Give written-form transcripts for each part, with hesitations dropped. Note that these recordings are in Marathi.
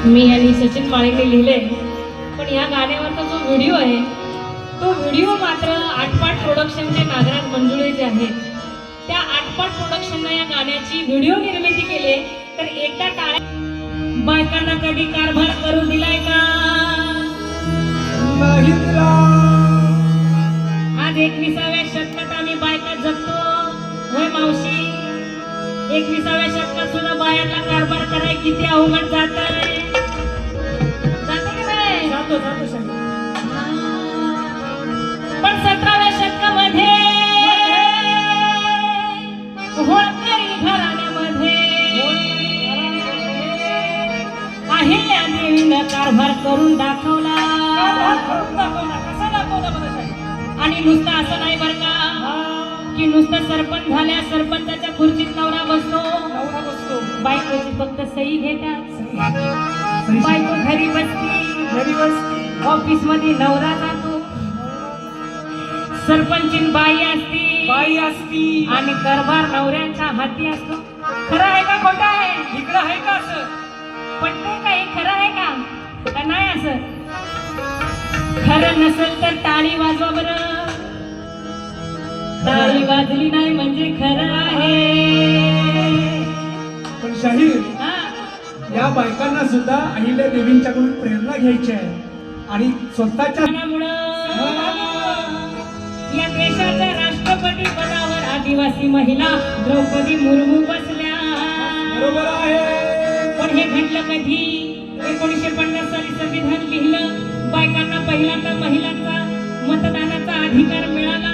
मी आणि सचिन माळेने लिहिले, पण या गाण्यावरचा जो व्हिडिओ आहे तो व्हिडिओ मात्र आटपाट प्रोडक्शनचे नागराज मंजुळे जे आहेत त्या आटपाट प्रोडक्शननं या गाण्याची व्हिडिओ निर्मिती केली. तर एकदा टाळ्या. बायकांना कधी कारभार करू दिलाय का? आज 21व्या शतकात आम्ही बायका जगतो होय मावशी. 21व्या शतकात सुद्धा बायांना कारभार कराय किती अवघड जात आहे. जातो पण 17व्या शतकामध्ये होळकरी घराण्यामध्ये अहिल्या देवीनं कारभार करून दाखवला. आणि नुसतं असं नाही बरं का की नुसतं सरपंच झाल्या सरपंचाच्या खुर्चीत नवरा बसतो. बायकोची फक्त सही घेतात. बायको घरी बसती. ऑफिस मध्ये नवरा जातो. सरपंचीन बाई असती आणि कारभार नवऱ्यांच्या हाती असतो. खरं आहे का खोटं आहे? इकडं आहे का असं पटतंय का? हे खरं आहे का नाही? असं खरं नसेल तर टाळी वाजवा बरं. टाळी वाजली नाही म्हणजे खरं आहे. पण शाहीर, या बायकांना सुद्धा अहिल्या देवींच्याकडून प्रेरणा घ्यायची आहे आणि स्वतःच्या या देशाच्या राष्ट्रपती पदावर आदिवासी महिला द्रौपदी मुर्मू बसल्या. बरोबर आहे. पण हे घडलं कधी? 1950 साली संविधान लिहिलं. बायकांना पहिल्यांदा महिलांचा मतदानाचा अधिकार मिळाला.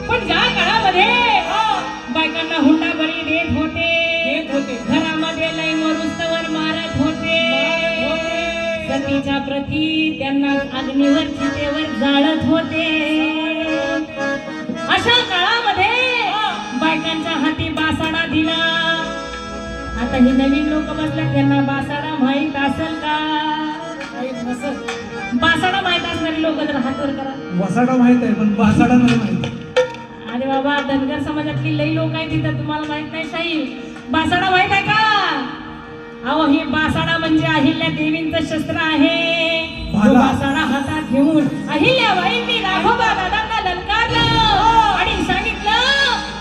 पण ज्या काळामध्ये बायकांना हुंडाबळी देत होते, घरामध्ये लई मरुस्तवर मारत होते, सतीच्या प्रती त्यांना अग्नीवर चितेवर जाळत होते, अशा काळामध्ये बायकांच्या हाती बासाडा दिला. आता ही नवीन लोक बसल्या त्यांना बासाडा माहित असेल का? बासाडा माहित असणारी लोक जर हात वर करा. वसाडा माहित आहे पण बासाडा नाही माहित. अरे बाबा, धनगर समाजातली लई लोक आहेत तिथं, तुम्हाला माहित नाही शाहीर? बासाडा माहित आहे का? अहो, हे बासाडा म्हणजे अहिल्या देवींचं शस्त्र आहे. बासाडा हातात घेऊन अहिल्याबाईंनी राघोबा दादांना ललकारलं आणि सांगितलं,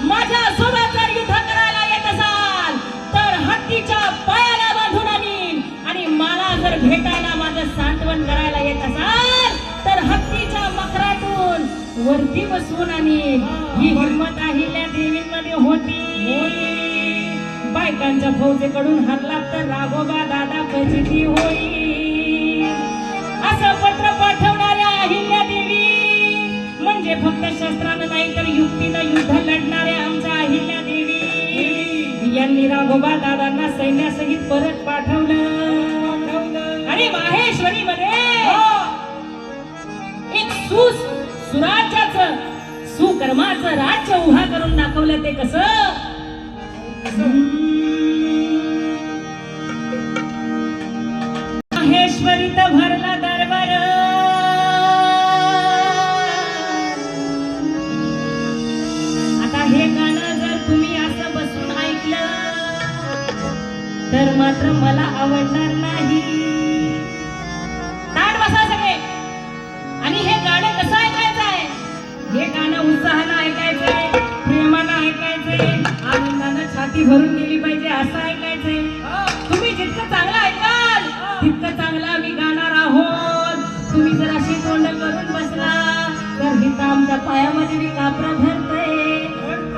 माझ्या सोबत जर युद्ध करायला येत असाल तर हत्तीच्या पायाला बांधून आणीन, आणि मला जर भेटायला माझं सांत्वन करायला येत असाल तर हत्तीच्या मखरातून वरती बसवून आणीन. ही हिंमत अहिल्या देवींमध्ये होती. बायकांच्या फौजेकडून हरला तर राघोबा दादा फजिती होईल. असं पत्र पाठवणाऱ्या अहिल्या देवी म्हणजे फक्त शस्त्रानं नाही तर युक्तीनं युद्ध लढणाऱ्या आमच्या अहिल्या देवी यांनी राघोबा दादांना सैन्यासहित परत पाठवलं. आणि माहेश्वरी मध्ये एक सुराज्याचं सुकर्माचं राज्य उभा करून दाखवलं. ते कसं? माहेश्वरीत भरला दरबार. आता हे गाणं जर तुम्ही असं बसून ऐकलं तर मात्र मला आवडणार नाही. ताट बसा सगळे. आणि हे गाणं कसं ऐकायचं आहे? हे गाणं उत्साहानं ऐकायचंय, प्रेमानं ऐकायचंय, आनंदानं छाती भरून गेली पाहिजे असं ऐकायचंय. तुम्ही जितकं चांगलं ऐकाल तितकं चांगलं आम्ही गाणार आहोत. तुम्ही जर अशी तोंड करून बसला तर हिथं आमच्या पायामध्ये बी कापरं धरतंय.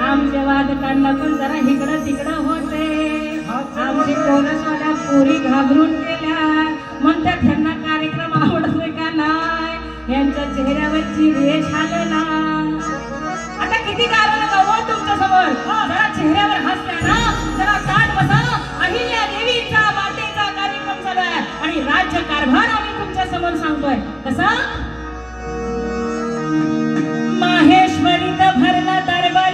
आमच्या वादकांना पण जरा इकडं तिकडं होतंय. आमची कोरसवाल्या पोरी घाबरून गेल्या, म्हणतात त्यांना कार्यक्रम आवडतोय का नाही, यांच्या चेहऱ्यावरची रेष आलं ना. आता किती कारण गावं तुमच्या समोर, जरा चेहऱ्यावर हसल्या ना, जरा ताट बसा. अहिल्या देवीचा मातेचा कार्यक्रम चालू आहे आणि राज्य कारभार आम्ही तुमच्या समोर सांगतोय. कसा? माहेश्वरीत भरला दरबार.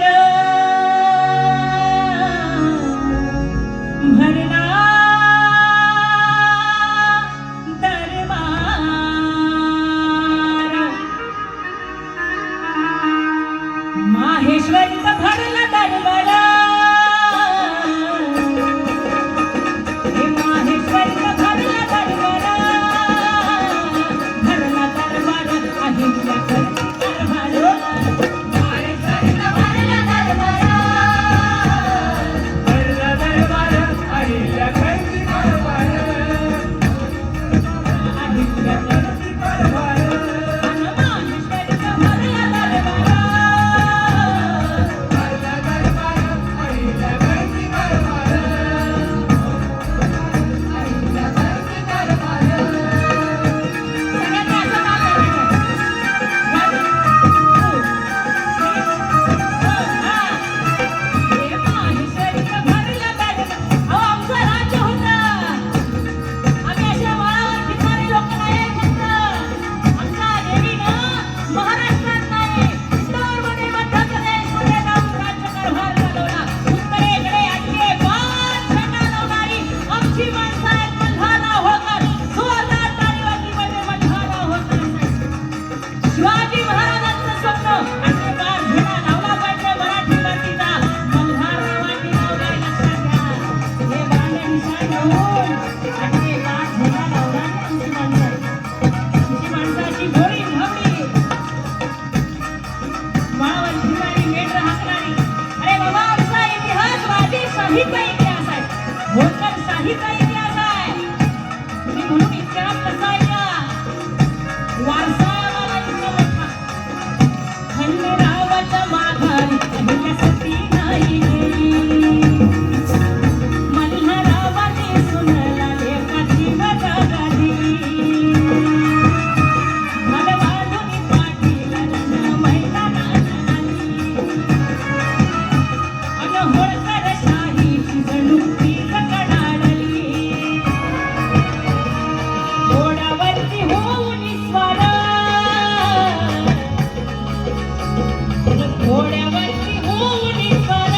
भरला माहेश्वरीत भरला दरबार. हे माहेश्वरीत भरला करती कारभार. अहिल्या करती कारभार. माहेश्वरीचा भरला दरबार. भरला दरबार, अहिल्या करती कारभार. अहिल्या करती कारभार. सगळ्यांनी असं का माहेश्वरीचा भरला दरबार. अहो आमचं राज्य होतं. आम्ही अशा माळावर फिरणारे लोक नाही फक्त. आमच्या देवीनं महाराष्ट्रात नाही, इंदोरमध्ये, मध्य प्रदेशमध्ये जाऊन राज्यकारभार चालवला. उत्तरेकडे आणखी 5 झेंडा लावणारी आमची माणसं आहेत. मल्हारराव होळकर, जोरदार तालीवाजीमध्ये मल्हारराव होळकर साहेब. शिवाजी महाराजांचं स्वप्न आणखी 5 झेंडा लावला पाहिजे मराठी मातीचा. मल्हाररावांनी लावलाय, लक्षात घ्या. हे बांधे निशाण घेऊन आणखी 5 झेंडा लावणारी आमची माणसं आहेत. आमची माणसं अशी भोळी भाबडी, माळावर फिरणारी, मेंढरं हाकणारी. अरे बाबा, आमचा इतिहास राजेशाहीचा इतिहास आहे. होळकर शाहीचा इतिहास आहे. तुम्ही म्हणून इतिहास कसा आहे का? वारसा आहे आम्हाला इतका मोठा. खंडेरावाच्या माघारी अहिल्या सती नाही गेली. मल्हाररावांनी सुनला लेकाची मजा दिली. भगवानुनी पाटीला मैदानात आली. अन होळकर शाहीची जणू तीच कडाडली. घोड्यावरती होऊन स्वार, घोड्यावरती होऊन स्वार,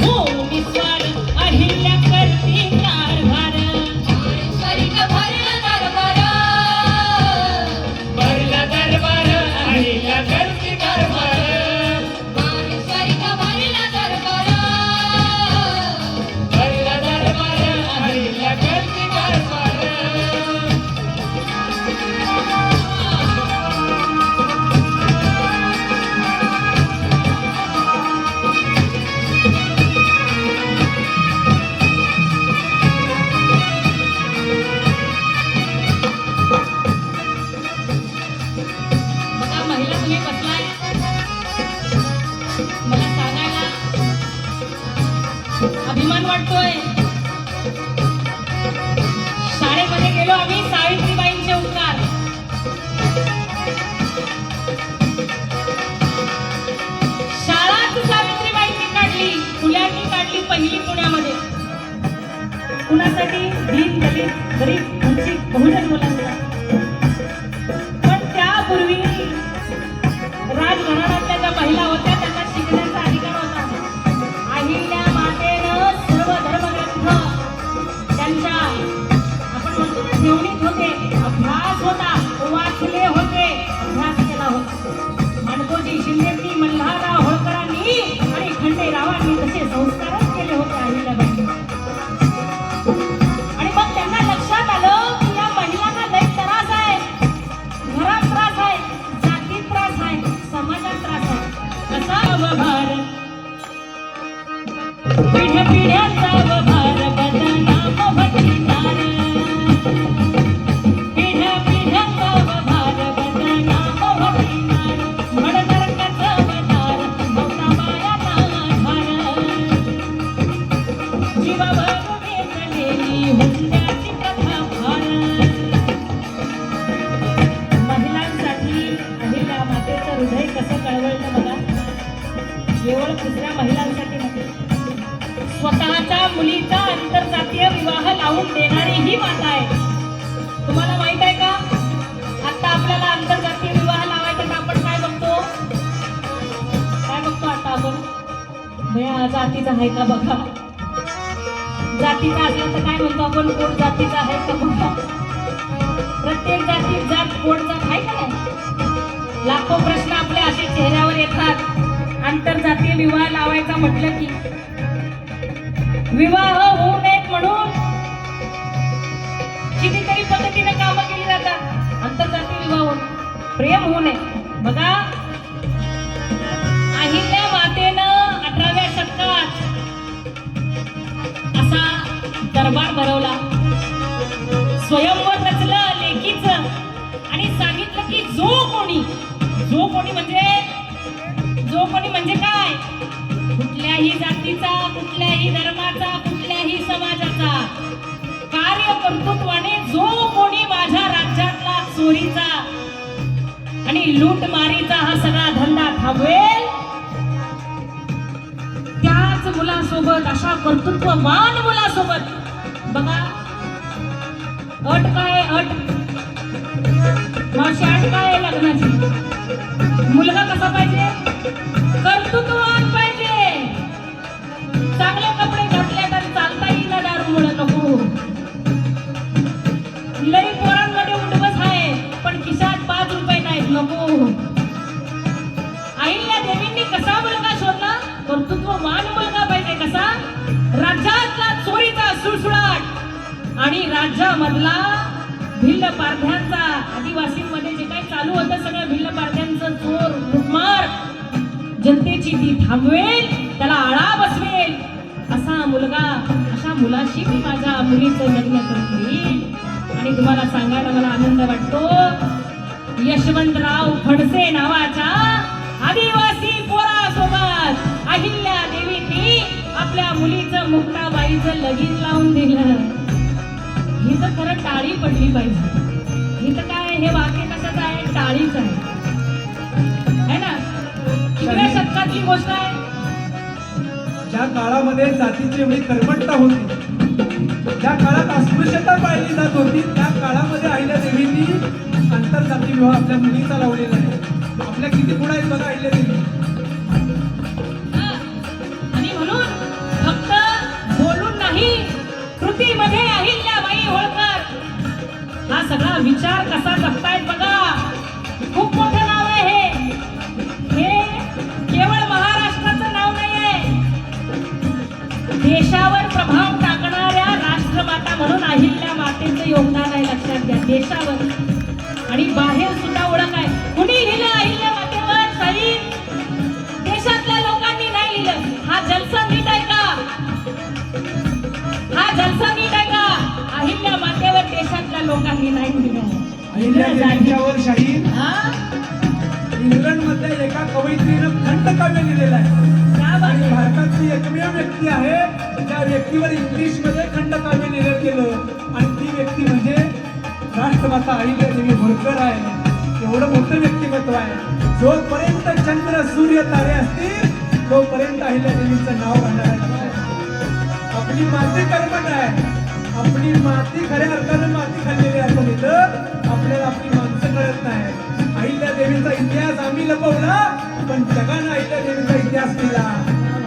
होऊन स्वार अहिल्या करती कारभार. माहेश्वरीचा भरला दरबार. भरला दरबार, अहिल्या करती कारभार. माहेश्वरीचा भरला दरबार. भरला दरबार, अहिल्या करती कारभार. बघा महिला तुम्ही बसलाय, मला सांगायला अभिमान वाटतोय. शाळेमध्ये गेलो आम्ही, सावित्रीबाईंचे उद्गार. शाळाच सावित्रीबाईंनी काढली, फुल्यांनी काढली पहिली पुण्यामध्ये. कुणासाठी? दीन, दलित, गरीब, वंचित, बहुजन मुलांना. पण त्यापूर्वी राजघराण्यातल्या ज्या महिला होत्या त्यांना शिकण्याचा अधिकार होता. अहिल्या मातेनं सर्व धर्मग्रंथ त्यांच्या आपण म्हणतो ना ठेवणीत होते. अभ्यास होता, वाचले होते, अभ्यास केला होता. माणकोजी शिंदेंनी, मल्हारराव होळकरांनी आणि खंडेरावांनी तसे संस्कारच केले होते अहिल्याबाई. आणि मग त्यांना लक्षात आलं की या महिलांना लय त्रास आहे. घरात त्रास आहे, जातीत त्रास आहे, समाजात त्रास आहे. कसा वभार, पिढ्या पिढ्यांचा वभार, बदनाम भटणार. पिढ्या पिढ्यांचा वभार, बदनाम भटणार. म्हणनरकाचं वधार, मौताबायाचा आधार. जीवावर वेचलेली हुंड्याची प्रथा फार. महिलांसाठी अहिल्या मातेचं हृदय कसं कळवळलं बघा. केवळ दुसऱ्या महिलांसाठी नव्हे, स्वतःच्या मुलीचा आंतरजातीय विवाह लावून देणारी ही माता आहे. तुम्हाला माहित आहे का? आता आपल्याला आंतरजातीय विवाह लावायचा तर आपण काय बघतो? काय बघतो आता आपण? भया जातीचा आहे का बघा. जातीचा असला तर काय म्हणतो आपण? कोण जातीचा आहे का बघा. प्रत्येक जातीत जात कोण जात आहे का नाही? लाखो प्रश्न आपले असे चेहऱ्यावर येतात. आंतरजातीय विवाह लावायचा म्हटलं की विवाह होऊ नयेत म्हणून कितीतरी पद्धतीने कामं केली जातात. आंतरजातीय विवाह होऊन प्रेम होऊ नये. बघा, अहिल्या मातेनं 18व्या शतकात असा दरबार भरवला. स्वयंवर रचलं लेकीचं आणि सांगितलं की जो कोणी म्हणजे काय, कुठल्याही जातीचा, कुठल्याही धर्माचा, कुठल्याही समाजाचा, कार्य कर्तृत्वाने जो कोणी माझ्या राज्यातला चोरीचा आणि लूटमारीचा हा सगळा धंदा थांबवेल, त्याच मुलासोबत, अशा कर्तृत्ववान मुलासोबत, बघा अट काय, अट मावशी, अट काय आहे लग्नाची? मुलगा कसा पाहिजे? कर्तृत्ववान पाहिजे. चांगले कपडे घातले तर चालता येईल ना, दारूमुळे नको. लई पोरांमध्ये उठबस आहे पण खिशात 5 रुपये नाहीत, नको. अहिल्या देवींनी कसा मुलगा शोधला? कर्तृत्ववान मुलगा पाहिजे. कसा? राज्यातला चोरीचा सुळसुळाट आणि राज्यामधला भिल्ल पारध्यांचा, आदिवासींमध्ये जे काही चालू होतं सगळं भिल्ल पारध्यांचं चोर लुटमार, जनतेची ती थांबवेल, त्याला आळा बसवेल, असा मुलगा, अशा मुलाशी मी माझ्या मुलीचं लग्न करून देईल. आणि तुम्हाला सांगायला मला आनंद वाटतो, यशवंतराव फडसे नावाच्या आदिवासी पोरासोबत अहिल्या देवींनी आपल्या मुलीचं, मुक्ताबाईचं लगीन लावून दिलं. ही तर खरं टाळी पडली पाहिजे. ही तर काय, हे वाक्य कशाचं आहे? टाळीच आहे ना. कितव्या शतकातली गोष्ट आहे? ज्या काळामध्ये जातीची एवढी कर्मठता होती, ज्या काळात अस्पृश्यता पाळली जात होती, त्या काळामध्ये अहिल्या देवींनी आंतरजाती विवाह आपल्या मुलीचा लावलेला आहे. आपल्या किती गुण आहेत बघा अहिल्या देवी. आणि म्हणून फक्त बोलून नाही, कृतीमध्ये अहिल्याबाई होळकर हा सगळा विचार कसा जपतायत बघा. खूप मोठं नाव आहे हे केवळ महाराष्ट्राचं नाव नाही आहे. देशावर प्रभाव टाकणाऱ्या राष्ट्रमाता म्हणून अहिल्या मातेचं योगदान आहे, लक्षात घ्या. देशावर आणि बाहेर सुद्धा ओळख आहे. कुणी लिहिलं अहिल्या मातेवर? साईब, देशातल्या लोकांनी नाही लिहिलं. हा जलसा नीट आहे का? हा जलसा नीट आहे का? अहिल्या मातेवर देशातल्या लोकांनी नाही लिहिलं. अहिल्या देवींच्यावर शाहीर इंग्लंड मधल्या एका कवयित्रीनं खंडकाव्य लिहिलेलं आहे. आणि भारतातली एकमेव व्यक्ती आहे त्या व्यक्तीवर इंग्लिश मध्ये खंडकाव्य लिहिलं गेलं, आणि ती व्यक्ती म्हणजे राष्ट्रमाता अहिल्या देवी होळकर आहे. एवढं मोठं व्यक्तिमत्व आहे. जोपर्यंत चंद्र सूर्य तारे असतील तोपर्यंत अहिल्या देवीचं नाव राहणार आहे. आपली माती कर्मठ आहे. आपली माती खऱ्या अर्थानं माती खाल्लेली आपण इथं, आपल्याला आपली माणसं कळत नाही. अहिल्या देवीचा इतिहास आम्ही लपवला, पण जगानं अहिल्या देवीचा इतिहास केला.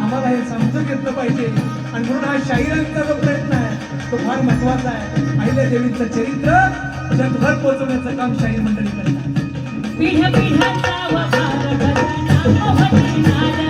आम्हाला हे समजून घेतलं पाहिजे. आणि म्हणून हा शाहिरांचा जो प्रयत्न आहे तो फार महत्वाचा आहे. अहिल्या देवीचं चरित्र जगभर पोहोचवण्याचं काम शाहीर मंडळी करतात. पिढ्या पिढ्यांचा वखार भजना मोहती नाद.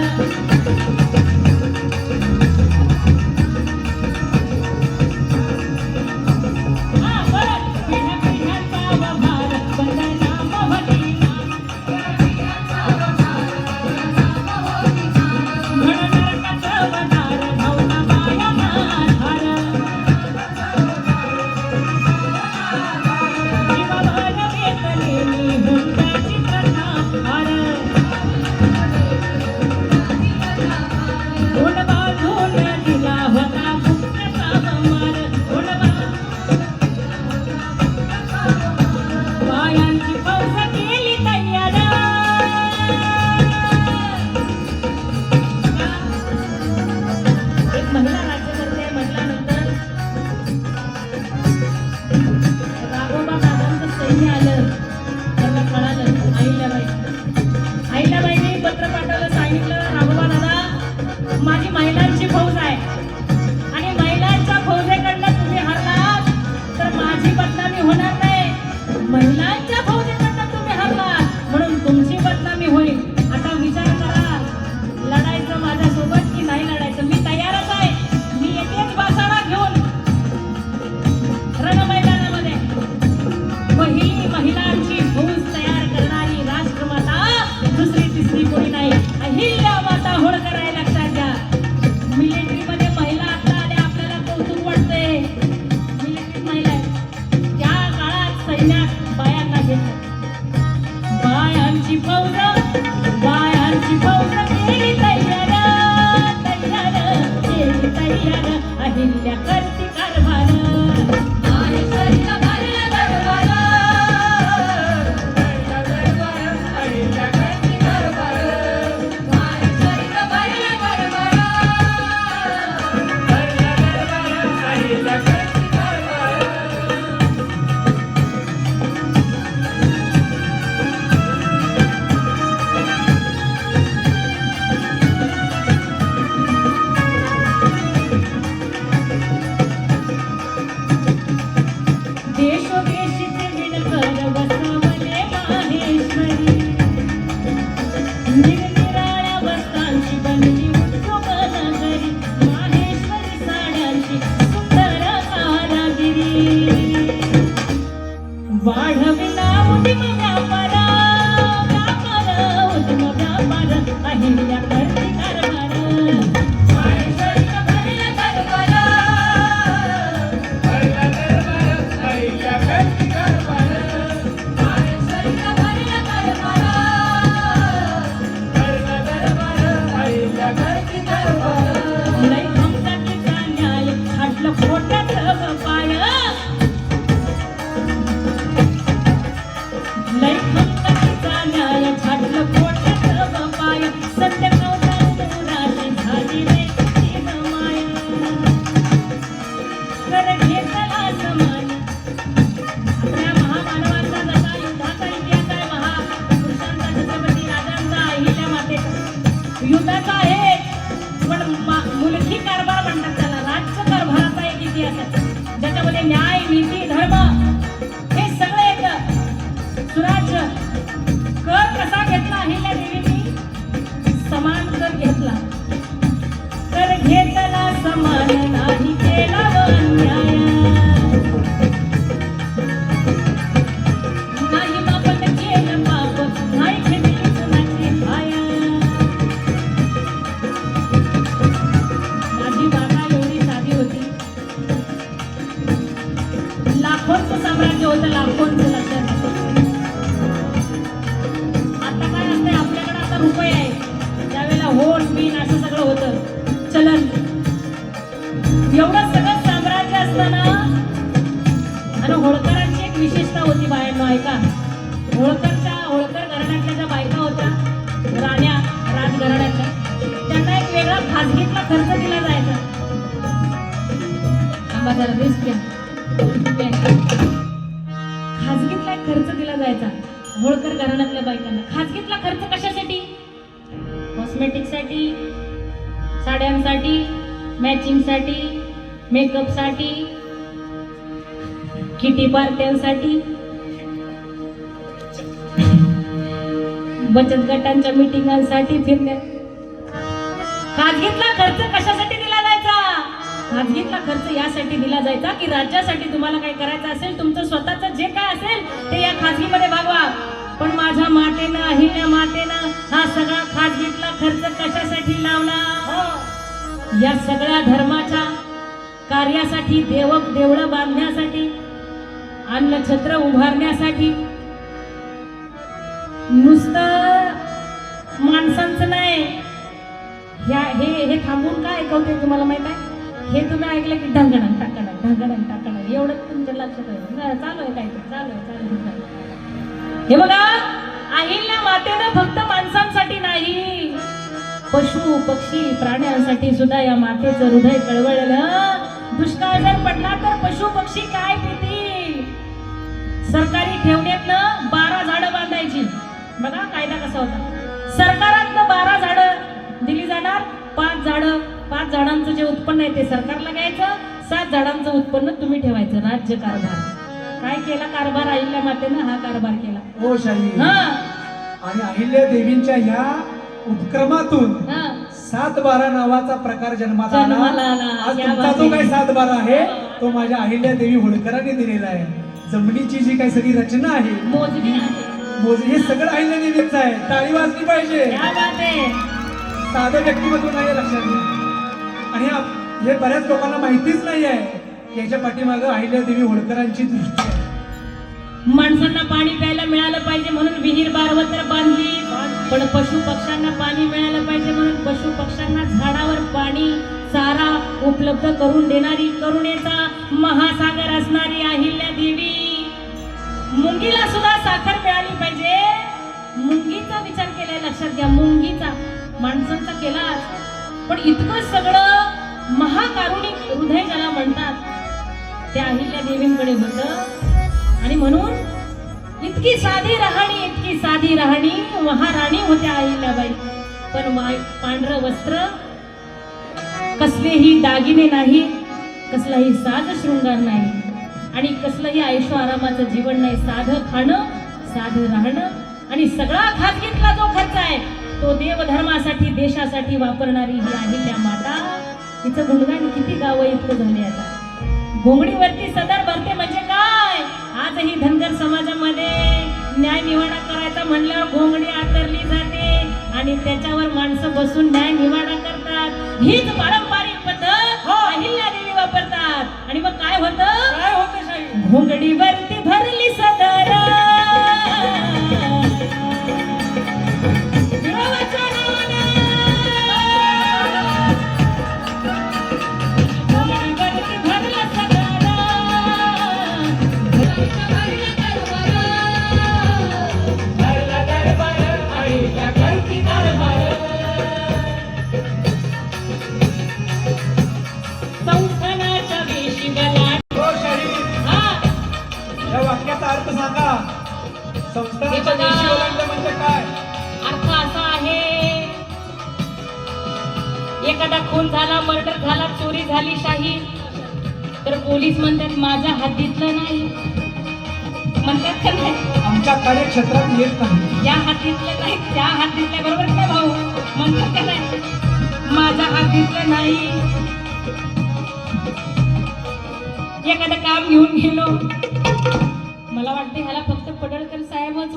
मिलिटरीमध्ये महिला आता आल्या, आपल्याला कौतुक वाटतंय. सैन्यात बायांना घेतलं. बायांची फौज केली तयार, केली तयार, अहिल्या करती कारभार. माहेश्वरीला भरला दरबार, अहिल्या करती कारभार. माहेश्वरीला भरला दरबार, अहिल्या करती कारभार. देशोदेशीचे विणकर बसवले माहेश्वरी, निरनिराळ्या वस्त्रांची बनली उत्सुक नगरी. माहेश्वरी साड्यांची सुंदर कारागिरी, वाढविला उद्यम व्यापार, उद्यम व्यापार, अहिल्या करती कारभार. माहेश्वरीला भरला दरबार, अहिल्या करती कारभार. माहेश्वरीला भरला दरबार, अहिल्या करती कारभार. लई खमकाटीचा न्याय छाटलं खोट्याचं पाय, लई खमकाटीचा न्याय छाटलं खोट्याचं पाय. सत्य नवसाची झाली रे तीन माय, कर घेतला समान. आपल्या महामानवांचा जसा युद्धाचा इतिहास आहे, महापुरुषांचा छत्रपती राजांचा, अहिल्या मातेचा युद्धाचा आहे, पण मुलकी कारभार म्हणतात त्याला. राज्य कारभाराचा एक इतिहास आहे ज्याच्यामध्ये न्याय, नीती, धर्म हे सगळे येतं. सुराज्य कर कसा घेतला अहिल्या देवींनी? समान कर घेतला. कर घेतला समान, नाही केला अन्याय. नाही बापन केलं पाप, नाही घेतली कुणाची हाय. माझी बाबा एवढी साधी होती. लाखोंचं साम्राज्य होतं, लाखोंचं. लक्षात ठेवा. आता काय असते आपल्याकडे, आता रुपये आहे, त्यावेळेला होन बिन असं सगळं होतं, चलन. एवढं सगळं साम्राज्य असताना, आणि होळकरांची एक विशेषता होती बायांनो, ऐका. होळकर घराण्यातल्या ज्या बायका होत्या, राण्या राजघराण्याच्या, त्यांना एक वेगळा खाजगीतला खर्च दिला जायचा. आंबा जरा बेस्ट घ्या. खाजगीतला एक खर्च दिला जायचा होळकर घराण्यातल्या बायकांना. खाजगीतला खर्च कशासाठी? कॉस्मेटिकसाठी, साड्यांसाठी, मॅचिंगसाठी, मेकअपसाठी, किटी पार्ट्यांसाठी, बचत गटांच्या मीटिंगांसाठी, फिरण्या. खाजगीतला खर्च कशासाठी दिला जायचा? खाजगीतला खर्च यासाठी दिला जायचा की राज्यासाठी तुम्हाला काय करायचं असेल, तुमचं स्वतःचं जे काय असेल ते या खाजगीमध्ये भागवा. पण माझ्या मातेनं, अहिल्या मातेनं हा सगळा खाजगीतला खर्च कशासाठी लावला? या सगळ्या धर्माच्या कार्यासाठी, देवळं बांधण्यासाठी, अन्नछत्र उभारण्यासाठी. नुसतं माणसांचं नाही. हे थांबून काय ऐकवते तुम्हाला माहित आहे? हे तुम्ही ऐकलं की ढंगणं टाकणं एवढं तुमच्या लक्षात आहे. चालू आहे काहीतरी, चालू आहे. हे बघा, अहिल्या मातेनं फक्त माणसांसाठी नाही, पशु पक्षी प्राण्यांसाठी सुद्धा या मातेचं हृदय कळवळलं. दुष्काळ जर पडला तर पशु पक्षी काय पितील? सरकारी ठेवण्यातनं 12 झाडं बांधायची. बघा कायदा कसा होता. सरकारातनं 12 झाडं दिली जाणार, 5 झाडांचं जे उत्पन्न आहे ते सरकारला घ्यायचं, 7 झाडांचं उत्पन्न तुम्ही ठेवायचं. राज्य कारभार. काय केला कारभार अहिल्या मातेनं? हा कारभार केला. हो शाही. आणि अहिल्या देवींच्या या उपक्रमातून 7-12 नावाचा प्रकार जन्माला आला. आज तुमचा जो काही 7-12 आहे तो माझ्या अहिल्या देवी होळकरांनी दिलेला आहे. जमिनीची जी काही सगळी रचना आहे, मोजणी हे सगळं अहिल्या देवींचं आहे. टाळी वाजली पाहिजे. साधं व्यक्तिमत्व नाही, लक्षात घ्या. आणि हे बऱ्याच लोकांना माहितीच नाही आहे. याच्या पाठीमागं अहिल्या देवी होळकरांची दृष्टी आहे. माणसांना पाणी प्यायला मिळालं पाहिजे म्हणून विहीर बारवत्र बांधली, पण पशु पक्ष्यांना पाणी मिळालं पाहिजे म्हणून पशु पक्ष्यांना झाडावर पाणी चारा उपलब्ध करून देणारी, करुणेचा महासागर असणारी अहिल्या देवी. मुंगीला सुद्धा साखर मिळाली पाहिजे. मुंगीचा विचार केलाय, लक्षात घ्या. मुंगीचा माणसांचा केलाच, पण इतकं सगळं महाकारुणिक हृदय ज्याला म्हणतात त्या अहिल्या देवींकडे होतं. आणि म्हणून इतकी साधी राहणी, इतकी साधी राहणी, महाराणी होत्या अहिल्याबाई. पण पांढरं वस्त्र, कसलेही दागिने नाही, कसलाही साज शृंगार नाही आणि कसलंही आयुष्य आरामाचं जीवन नाही. साधं खाणं, साधं राहणं आणि सगळा खाजगीतला जो खर्च आहे तो देवधर्मासाठी, देशासाठी वापरणारी ही अहिल्या माता. तिचं गुणगान किती गावं इतकं झाले. आता घोंगडीवरती सदर भरते म्हणजे काय? आजही धनगर समाजामध्ये न्याय निवाडा करायचा म्हणल्यावर घोंगडी आतरली जाते आणि त्याच्यावर माणसं बसून न्याय निवाडा करतात. हीच पारंपरिक पद्धत अहिल्या देवी वापरतात. आणि मग काय होतं शाही? घोंगडीवरती भरली सदर, संस्थानाच्या वेशी ओलांडलं म्हणजे काय? अर्थ असा आहे, एखादा खून झाला, मर्डर झाला, चोरी झाली शाही, तर पोलीस म्हणतात माझ्या हद्दीतलं नाही, म्हणतात का नाही? आमच्या कार्यक्षेत्रात येत नाही, या हद्दीतलं नाही, त्या हद्दीतलं, बरोबर काय भाऊ? म्हणतात का नाही? माझ्या हद्दीतलं नाही. एखादं काम घेऊन गेलो, मला वाटतं ह्याला फक्त पडळकर साहेबच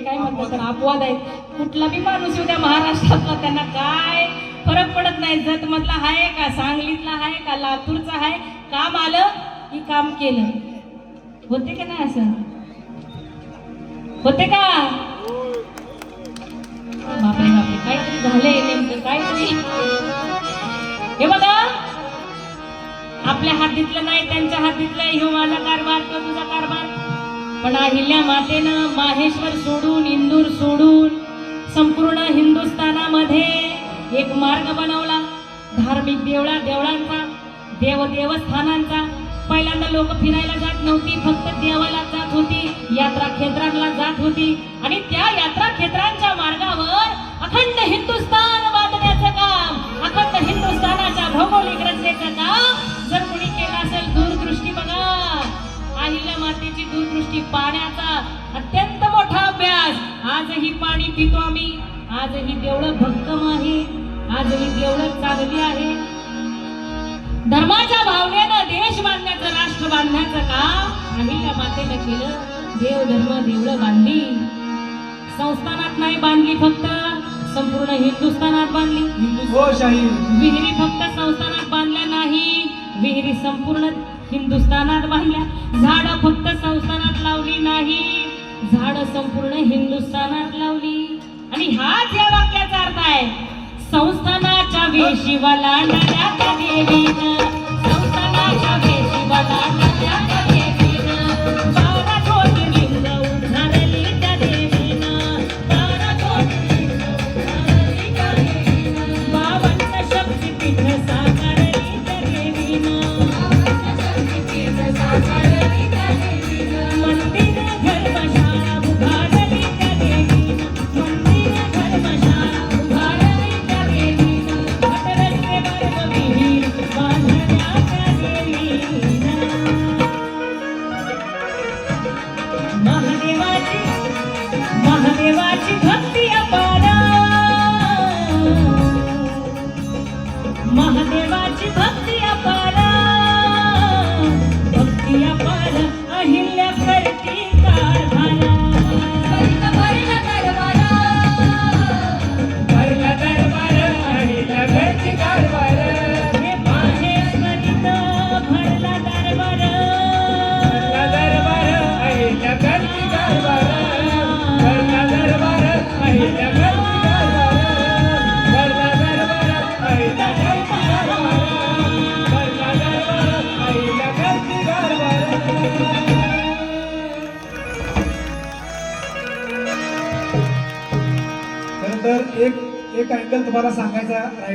काय म्हणतात, अपवाद आहेत. कुठला बी माणूस उद्या महाराष्ट्रातला त्यांना काय फरक पडत नाही. जत मधला आहे का, सांगलीतला आहे का, लातूरचा आहे, काम आलं की काम केलं. होते का नाही असं? होते का? बापरे बापरे, काहीतरी झालंय नेमकं, काहीतरी. हे बघा, आपल्या हद्दीतलं नाही, त्यांच्या हद्दीतलं. ह्यो माझा कारभार, तो तुझा कारभार. पण अहिल्या मातेनं माहेश्वर सोडून, इंदूर सोडून संपूर्ण हिंदुस्थानामध्ये एक मार्ग बनवला. धार्मिक देवळांचा, देवस्थानांचा. पहिल्यांदा लोक फिरायला जात नव्हती, फक्त देवाला जात होती, यात्रा क्षेत्रांना जात होती. आणि त्या यात्रा क्षेत्रांच्या मार्गावर अखंड हिंदुस्थान बांधण्याचं काम, अखंड हिंदुस्थानाच्या भौगोलिक रचनेचं काम जर कोणी केलं असेल, दूरदृष्टी बघा. अहिल्या मातेची दूरदृष्टी, पाण्याचा अत्यंत मोठा अभ्यास. आजही पाणी पितो आम्ही, आजही देवळं भक्कम आहे, आजही देवळं चांगली आहे. धर्माच्या भावनेनं देश बांधण्याचं, राष्ट्र बांधण्याचं काम अहिल्या मातेनं केलं. देवधर्म देवळं बांधली. संस्थानात नाही बांधली, फक्त संपूर्ण हिंदुस्थानात बांधली. हो शाही. विहिरी फक्त संस्थानात बांधल्या नाही, विहिरी संपूर्ण हिंदुस्थानात बांधल्या. झाडं फक्त संस्थानात लावली नाही, झाडं संपूर्ण हिंदुस्थानात लावली. आणि हाच या वाक्याचा अर्थ आहे. संस्थानाच्या वेशीवाला नद्या त्या देवीनं, संस्थानाच्या वेशीवाला नद्या त्या देवीनं, 12 ज्योतिर्लिंग उभारली त्या देवीनं, 12 ज्योतिर्लिंग उभारली त्या देवीनं, 52 शक्तिपीठ साकारली त्या देवीनं, 52 शक्तिपीठ साकारली त्या देवीनं, मंदिर धर्मशाळा उभारली त्या देवीनं, मंदिर धर्मशाळा उभारली त्या देवीनं, रस्ते वर्ग विहीर बांधली तर एक अँगल तुम्हाला सांगायचा